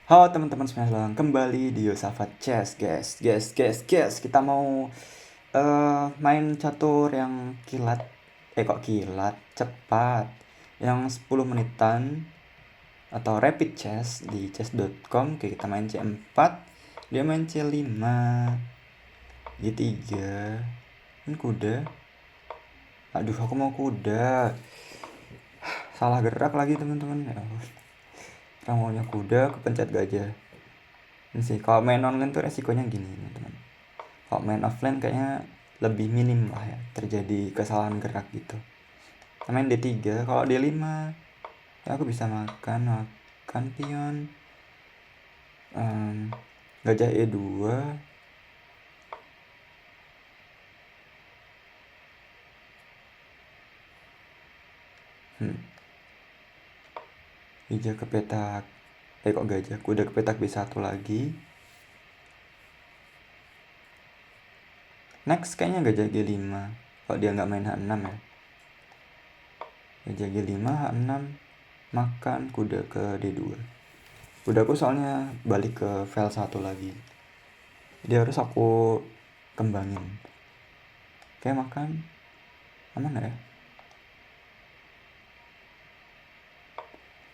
Halo teman-teman semuanya, kembali di Yosafat Chess, guys. Kita mau main catur yang kok kilat, cepat, yang 10 menitan atau rapid chess di chess.com. Oke, kita main C4, dia main C5, G3, ini kuda. Aduh, aku mau kuda. Salah gerak lagi teman-teman. Ya Allah. Orang maunya kuda, kepencet gajah. Ini sih, kalau main online tuh resikonya gini teman-teman. Kalau main offline kayaknya lebih minim lah ya terjadi kesalahan gerak gitu. Kita main D3, kalau D5 ya aku bisa makan pion, gajah E2, gajah ke petak, gajah, kuda ke petak B1 lagi. Next kayaknya gajah G5, kalau dia nggak main H6 ya. Gajah G5, H6, makan kuda ke D2. Kudaku soalnya balik ke file 1 lagi, dia harus aku kembangin. Oke, makan. Aman gak ya?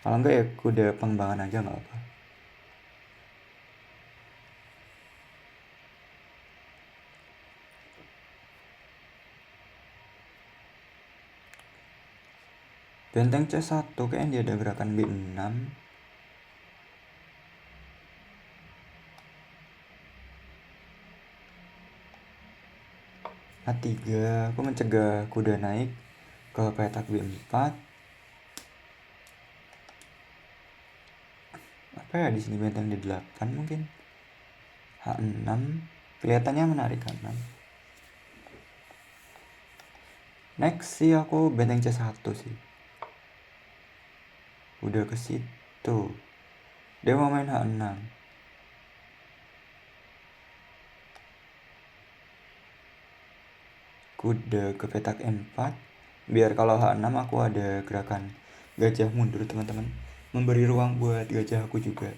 Kalau enggak ya kuda pengembangan aja nggak apa. Benteng C1 kayaknya dia ada gerakan B6. A3, aku mencegah kuda naik ke petak B4. Apa ya di sini, benteng D8 mungkin. H6, kelihatannya menarik H6. Next sih aku benteng C1 sih. Udah ke situ. Dia mau main H6. Kuda ke petak E4. Biar kalau H6 aku ada gerakan gajah mundur teman-teman. Memberi ruang buat gajah aku juga.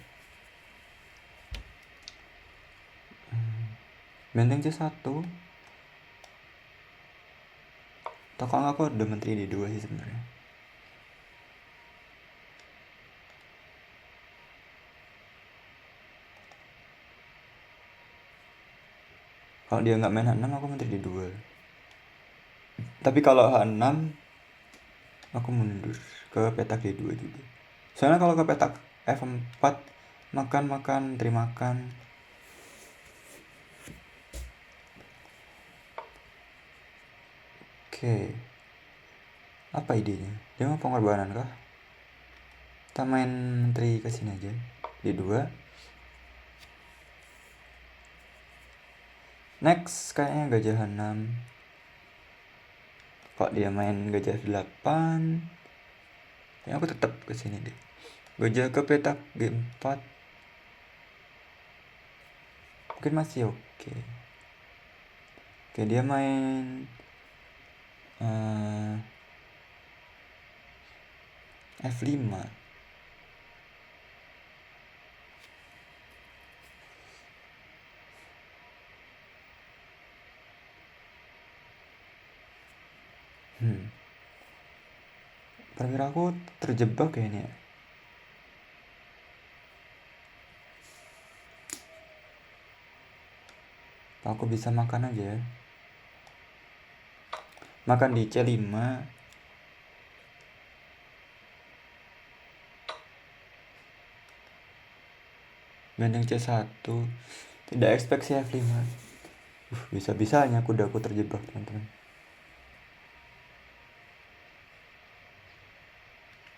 Benteng C1. Tokoh aku udah menteri D2 sih sebenarnya. Kalau dia nggak main H6 aku menteri D2. Tapi kalau H6 aku mundur ke petak D2 juga. Soalnya kalau ke petak F4 makan terimakan. Oke. Apa idenya? Dia mau pengorbanan kah? Kita main menteri ke sini aja. D2. Next kayaknya gajah H6. Kok dia main gajah 8, ya aku tetap ke sini deh. Gajah ke petak G4. Mungkin masih oke. Oke, dia main F5. Perwira aku terjebak kayaknya. Aku bisa makan aja ya. Makan di C5. Benteng C1. Tidak expect sih F5. Bisa-bisanya kudaku terjebak teman-teman.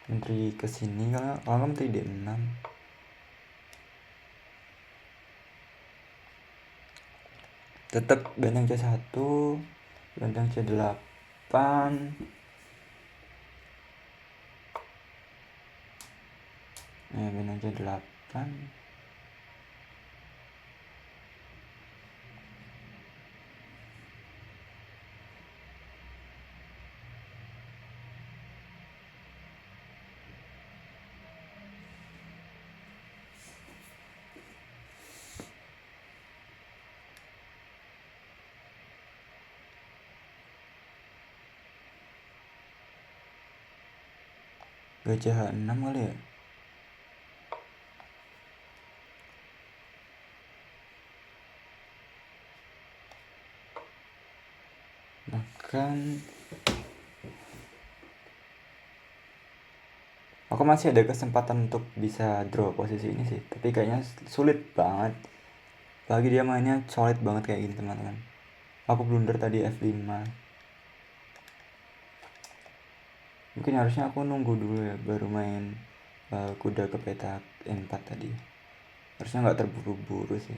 Menteri ke sini, kalau menteri D6. Tetap benteng C1, benteng C8. Benteng C8. Gajah H6 kali ya. Makan. Aku masih ada kesempatan untuk bisa draw posisi ini sih, tapi kayaknya sulit banget. Lagi dia mainnya solid banget kayak gini teman-teman. Aku blunder tadi F5. Mungkin harusnya aku nunggu dulu ya baru main kuda ke petak N4 tadi. Harusnya nggak terburu-buru sih.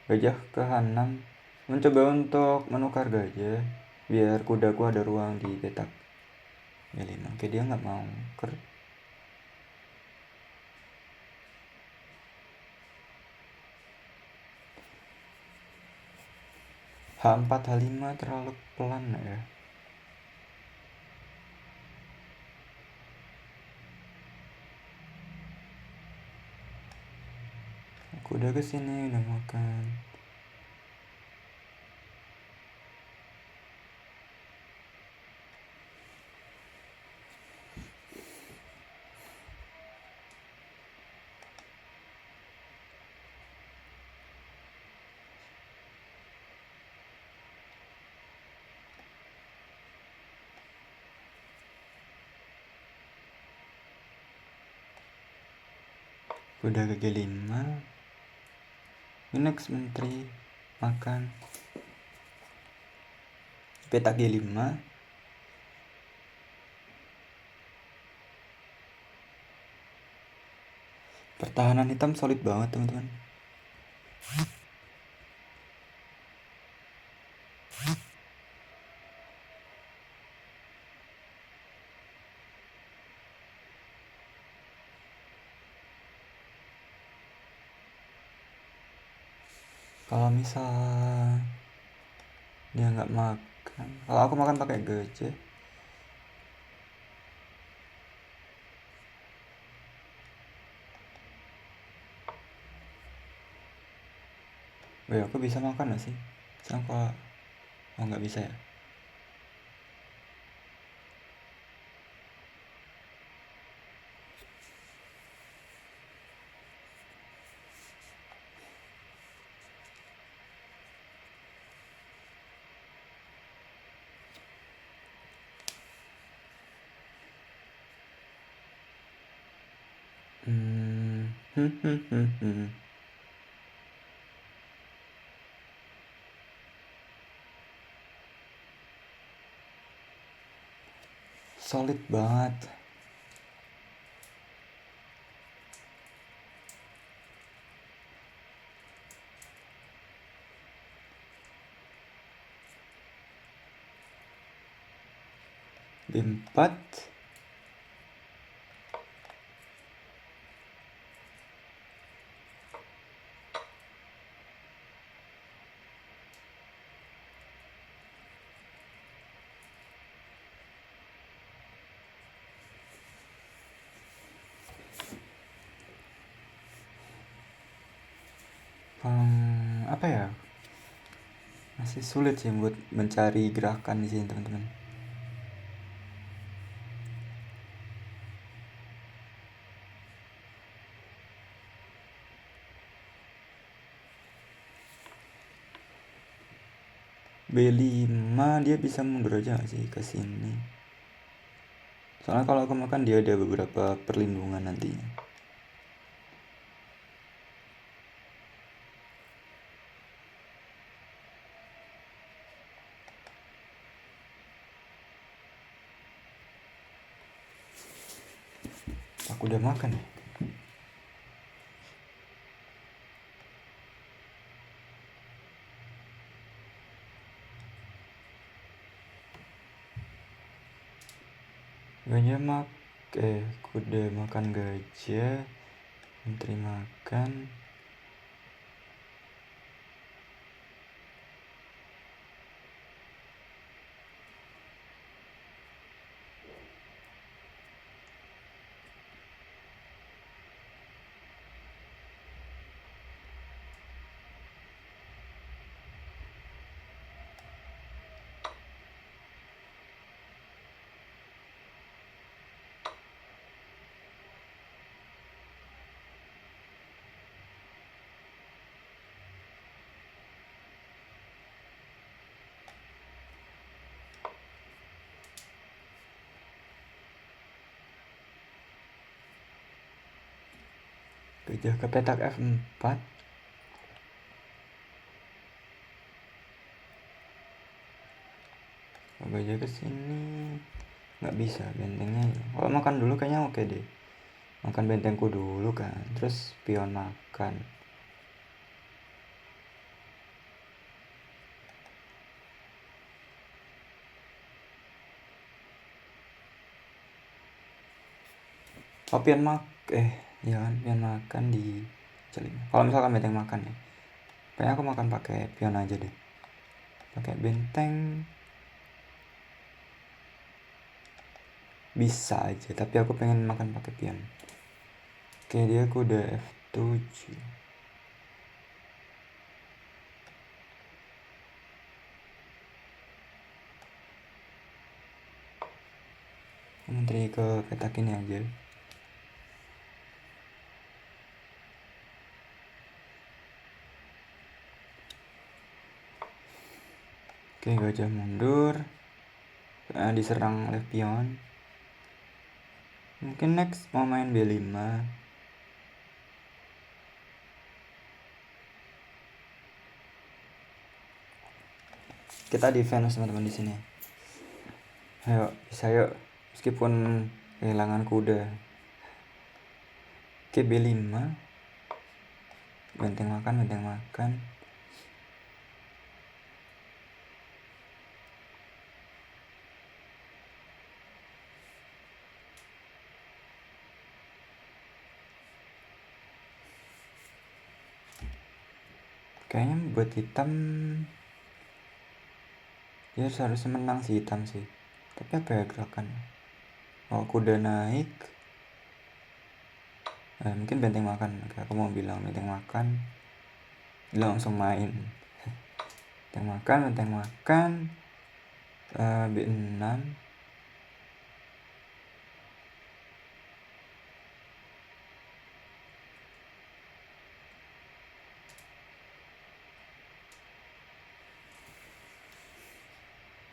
Gajah ke H6. Mencoba untuk menukar gajah biar kudaku ada ruang di petak B5. Oke, dia nggak mau. H4 H5 terlalu pelan ya. Aku udah kesini udah makan. Kuda ke G5. Next menteri makan. Petak G5. Pertahanan hitam solid banget teman-teman. Kalau misal dia nggak makan, kalau aku makan pakai gajah, aku bisa makan gak sih? Sampai nggak bisa ya. Solid banget. B4. Apa ya? Masih sulit sih buat mencari gerakan di sini teman-teman. B5 dia bisa mundur aja gak sih ke sini? Soalnya kalau aku makan dia ada beberapa perlindungan nantinya. Aku udah makan ya. Kuda makan gajah, menteri makan. Gajah ke petak F4. Kalau gajah ke sini nggak bisa bentengnya. Kalau makan dulu kayaknya oke deh. Makan bentengku dulu kan, terus pion makan. Oh pion ya kan pion makan di celing. Kalau misalkan benteng makan ya, kayaknya aku makan pakai pion aja deh. Pakai benteng bisa aja, tapi aku pengen makan pakai pion. Oke, dia aku udah F7. Menteri ke petak ini aja. Oke, gajah mundur. Diserang oleh pion. Mungkin next mau main B5. Kita defense teman-teman di sini. Ayo, bisa yuk. Meskipun kehilangan kuda. Oke, B5. Benteng makan. Kayaknya buat hitam dia seharusnya menang si hitam sih. Tapi apa ya gerakan? Oh, kuda naik. Mungkin benteng makan. Oke, aku mau bilang benteng makan. Dia langsung main. Benteng makan. B6.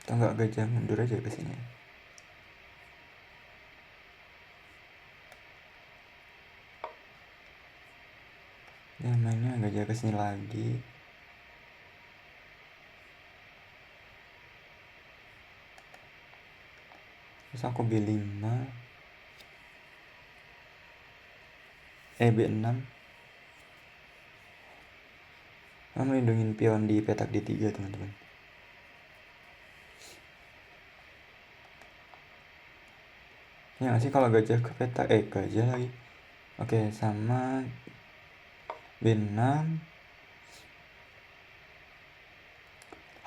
Atau enggak gajah mundur aja ke sini. Ya mainnya gajah ke sini lagi. Terus aku B5. B6. Melindungi pion di petak D3 teman-teman. Ya nggak sih kalau gajah ke petak gajah lagi. Oke, sama B6.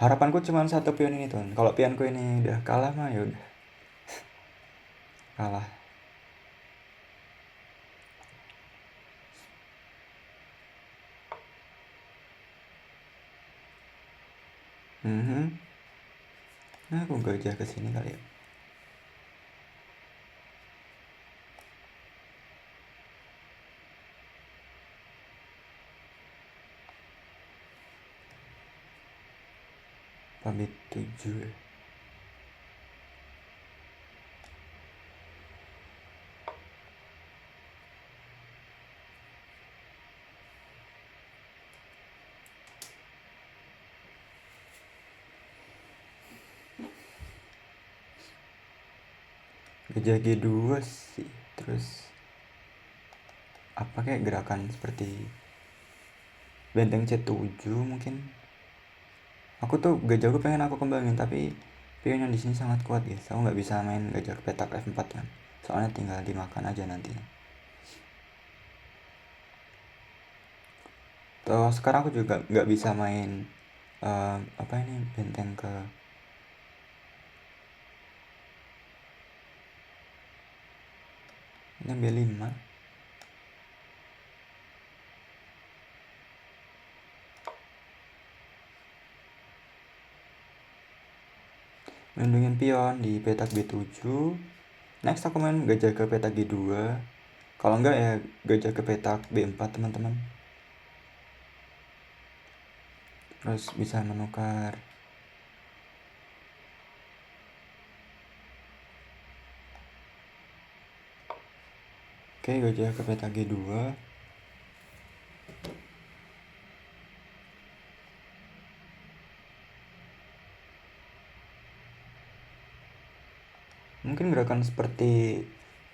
Harapanku cuma satu pion ini tuh. Kalau pionku ini udah kalah mah ya udah. Kalah. Nah, aku gajah ke sini kali ya. Pamit 7 ya. Gajah G2 sih. Terus apa kayak gerakan seperti benteng C7 mungkin. Aku tuh gajah gue pengen aku kembangin, tapi pion yang di sini sangat kuat ya. Aku nggak bisa main gajah ke petak F4 kan. Soalnya tinggal dimakan aja nantinya. Tuh sekarang aku juga nggak bisa main apa ini benteng ke ini B5. Melindungi pion di petak B7. Next aku main gajah ke petak G2. Kalau enggak ya gajah ke petak B4 teman-teman. Terus bisa menukar. Oke, gajah ke petak G2. gerakan seperti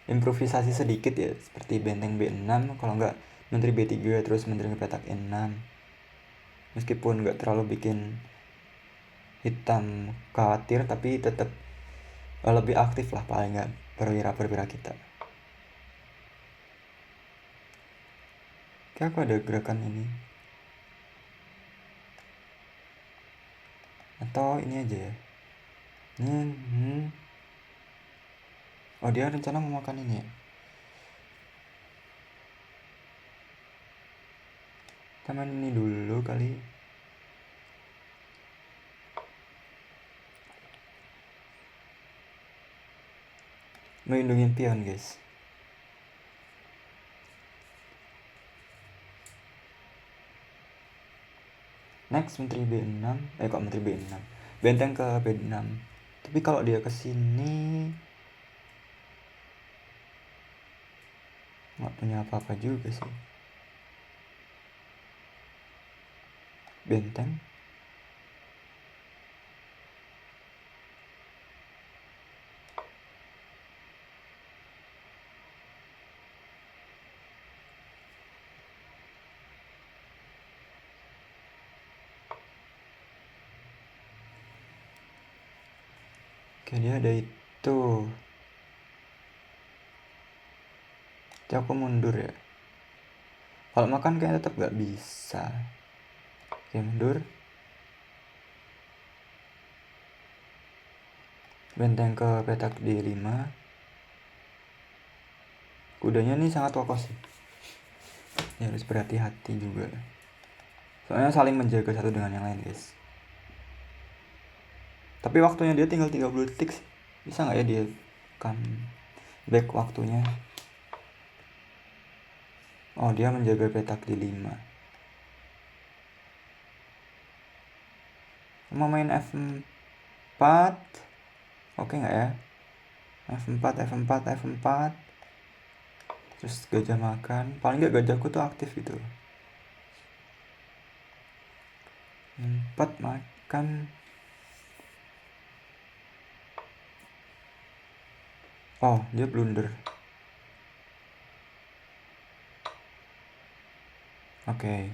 improvisasi sedikit ya, seperti benteng B6, kalau nggak menteri B3 terus menteri ke petak E6. Meskipun nggak terlalu bikin hitam khawatir, tapi tetap lebih aktif lah paling nggak perwira-perwira kita. Kayak aku ada gerakan ini, atau ini aja ya. Oh, dia rencana mau makan ini ya. Kita main ini dulu kali. Melindungi pion guys. Next menteri B6. Kok menteri B6? Benteng ke B6. Tapi kalau dia ke sini nggak punya apa-apa juga sih. Benteng. Oke, dia ada itu. Jadi aku mundur ya. Kalau makan kayak tetap gak bisa. Oke, mundur. Benteng ke petak D5. Kudanya nih sangat kokoh sih. Ya harus berhati-hati juga. Soalnya saling menjaga satu dengan yang lain guys. Tapi waktunya dia tinggal 30 detik. Bisa gak ya dia comeback waktunya? Oh, dia menjaga petak D5. Mau main F4. Oke gak ya? F4. Terus gajah makan. Paling gak gajahku tuh aktif gitu. 4 makan. Oh, dia blunder. Oke,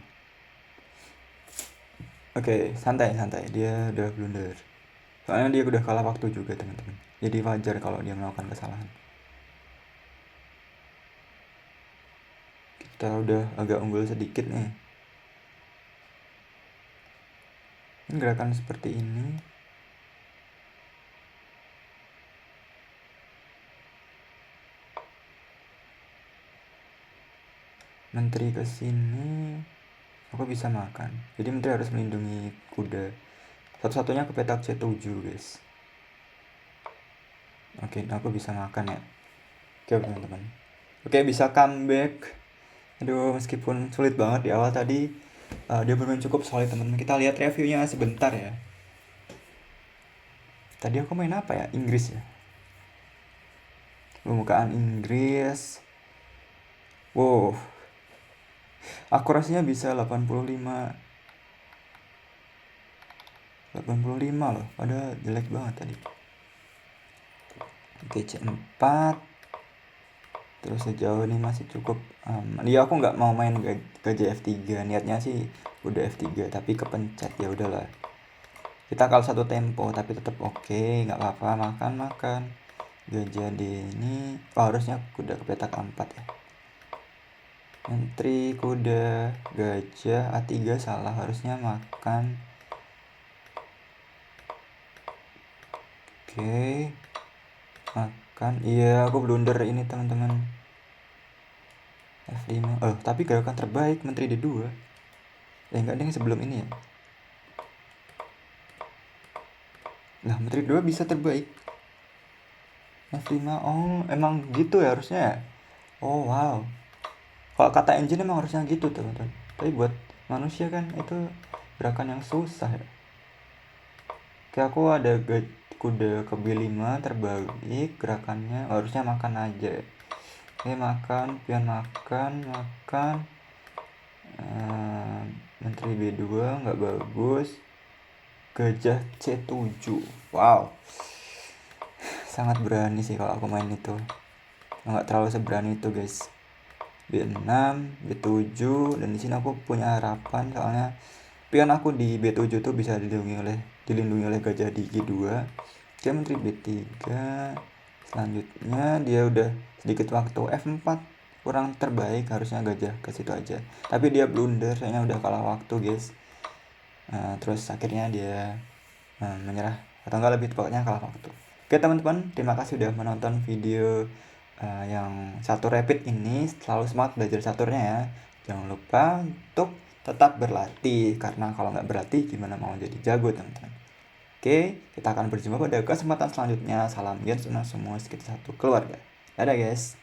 santai. Dia udah blunder. Soalnya dia udah kalah waktu juga, teman-teman. Jadi wajar kalau dia melakukan kesalahan. Kita udah agak unggul sedikit nih. Ini gerakan seperti ini. Menteri ke sini. Aku bisa makan. Jadi menteri harus melindungi kuda. Satu-satunya ke petak C7, guys. Oke, aku bisa makan ya. Oke, teman-teman. Oke, bisa comeback. Aduh, meskipun sulit banget di awal tadi, dia bermain cukup solid, teman-teman. Kita lihat reviewnya sebentar ya. Tadi aku main apa ya? Inggris ya. Pembukaan Inggris. Wow. Akurasinya bisa 85 loh. Padahal jelek banget tadi. Oke, C4. Terus sejauh ini masih cukup dia aku nggak mau main gajah F3. Niatnya sih udah F3 tapi kepencet, ya udahlah. Kita kalau satu tempo tapi tetap oke, nggak apa-apa. Makan. Gajah D ini harusnya kuda ke petak A4 ya. Menteri kuda gajah A3 salah, harusnya makan. Oke. Makan. Iya, aku blunder ini, teman-teman. F5. Tapi gerakan terbaik menteri D2. Enggak deh, sebelum ini ya. Nah, menteri D2 bisa terbaik. F5. Oh, emang gitu ya harusnya. Oh, wow. Kalau kata engine emang harusnya gitu, teman-teman. Tapi buat manusia kan itu gerakan yang susah ya. Kayak aku ada kuda ke B5 terbaik, gerakannya harusnya makan aja. Oke, makan, pion makan. Menteri B2 nggak bagus. Gajah C7. Wow. sangat berani sih kalau aku main itu. Nggak terlalu seberani itu guys. B6, B7, dan di sini aku punya harapan soalnya pion aku di B7 tuh bisa dilindungi oleh gajah di G2. Dia menteri B3. Selanjutnya dia udah sedikit waktu F4, kurang terbaik, harusnya gajah ke situ aja. Tapi dia blunder, sayangnya udah kalah waktu guys. Terus akhirnya dia menyerah, atau enggak lebih tepatnya kalah waktu. Oke teman-teman, terima kasih udah menonton video yang satu rapid ini. Selalu semangat belajar caturnya ya. Jangan lupa untuk tetap berlatih, karena kalau nggak berlatih gimana mau jadi jago teman-teman. Oke, kita akan berjumpa pada kesempatan selanjutnya. Salam Gensuna semua, sekitar satu keluarga. Dadah guys.